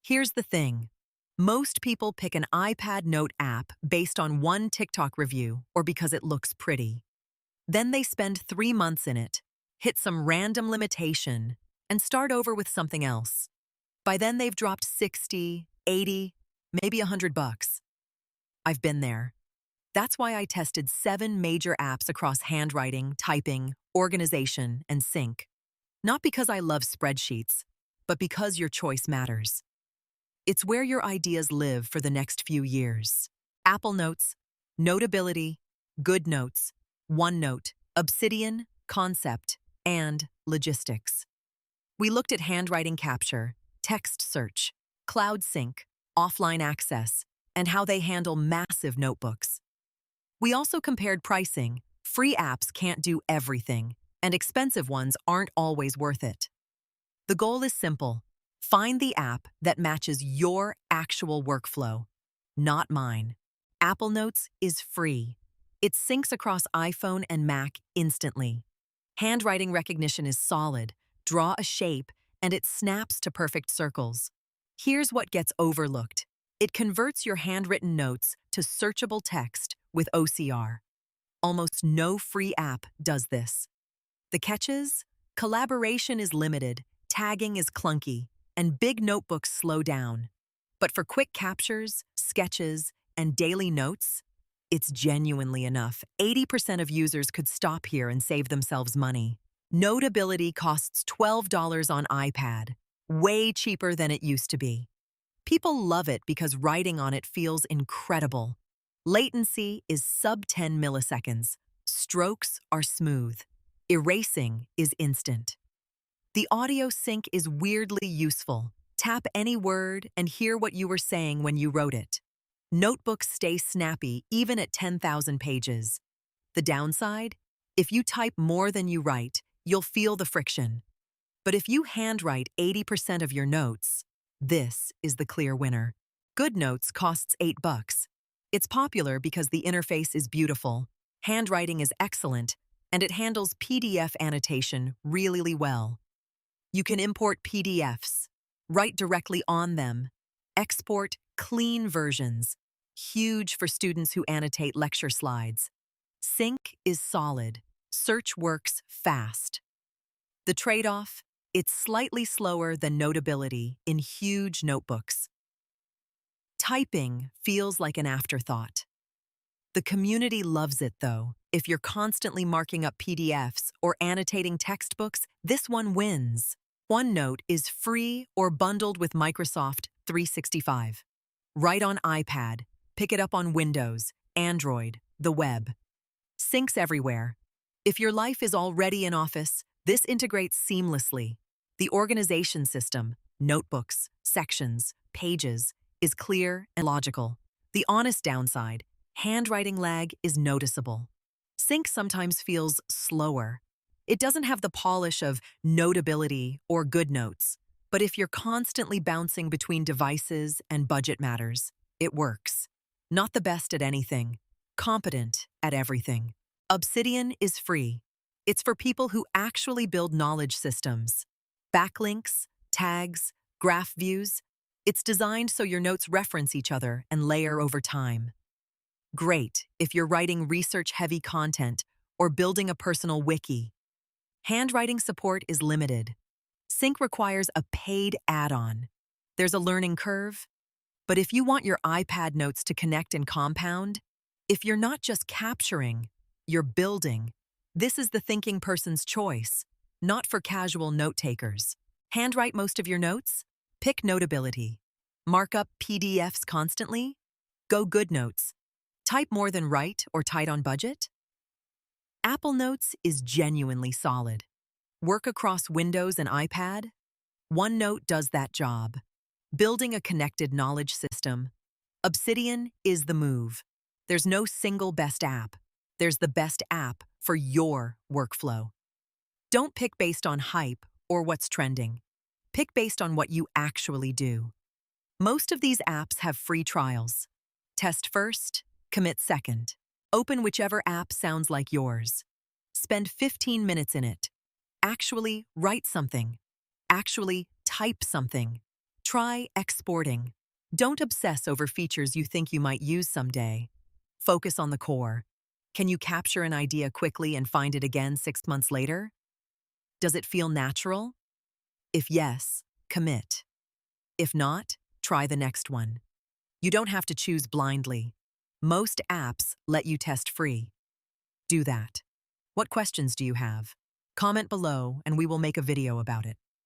Here's the thing. Most people pick an iPad Note app based on one TikTok review or because it looks pretty. Then they spend 3 months in it, hit some random limitation, and start over with something else. By then they've dropped 60, 80, maybe $100. I've been there. That's why I tested 7 major apps across handwriting, typing, organization, and sync. Not because I love spreadsheets, but because your choice matters. It's where your ideas live for the next few years. Apple Notes, Notability, GoodNotes, OneNote, Obsidian, Concept, and Logistics. We looked at handwriting capture, text search, cloud sync, offline access, and how they handle massive notebooks. We also compared pricing. Free apps can't do everything, and expensive ones aren't always worth it. The goal is simple. Find the app that matches your actual workflow, not mine. Apple Notes is free. It syncs across iPhone and Mac instantly. Handwriting recognition is solid. Draw a shape, and it snaps to perfect circles. Here's what gets overlooked. It converts your handwritten notes to searchable text with OCR. Almost no free app does this. The catches? Collaboration is limited, tagging is clunky, and big notebooks slow down. But for quick captures, sketches, and daily notes, it's genuinely enough. 80% of users could stop here and save themselves money. Notability costs $12 on iPad, way cheaper than it used to be. People love it because writing on it feels incredible. Latency is sub 10 milliseconds. Strokes are smooth. Erasing is instant. The audio sync is weirdly useful. Tap any word and hear what you were saying when you wrote it. Notebooks stay snappy even at 10,000 pages. The downside? If you type more than you write, you'll feel the friction. But if you handwrite 80% of your notes, this is the clear winner. GoodNotes costs $8. It's popular because the interface is beautiful, handwriting is excellent, and it handles PDF annotation really well. You can import PDFs, write directly on them, export clean versions, huge for students who annotate lecture slides. Sync is solid, search works fast. The trade-off? It's slightly slower than Notability in huge notebooks. Typing feels like an afterthought. The community loves it, though. If you're constantly marking up PDFs or annotating textbooks, this one wins. OneNote is free or bundled with Microsoft 365. Write on iPad, pick it up on Windows, Android, the web. Syncs everywhere. If your life is already in Office, this integrates seamlessly. The organization system, notebooks, sections, pages, is clear and logical. The honest downside, handwriting lag is noticeable. Sync sometimes feels slower. It doesn't have the polish of Notability or GoodNotes, but if you're constantly bouncing between devices and budget matters, it works. Not the best at anything, competent at everything. Obsidian is free. It's for people who actually build knowledge systems. Backlinks, tags, graph views. It's designed so your notes reference each other and layer over time. Great if you're writing research-heavy content or building a personal wiki. Handwriting support is limited. Sync requires a paid add-on. There's a learning curve. But if you want your iPad notes to connect and compound, if you're not just capturing, you're building, this is the thinking person's choice, not for casual note-takers. Handwrite most of your notes? Pick Notability. Mark up PDFs constantly? Go GoodNotes. Type more than write or tight on budget? Apple Notes is genuinely solid. Work across Windows and iPad? OneNote does that job. Building a connected knowledge system? Obsidian is the move. There's no single best app. There's the best app for your workflow. Don't pick based on hype or what's trending. Pick based on what you actually do. Most of these apps have free trials. Test first, commit second. Open whichever app sounds like yours. Spend 15 minutes in it. Actually write something. Actually type something. Try exporting. Don't obsess over features you think you might use someday. Focus on the core. Can you capture an idea quickly and find it again 6 months later? Does it feel natural? If yes, commit. If not, try the next one. You don't have to choose blindly. Most apps let you test free. Do that. What questions do you have? Comment below and we will make a video about it.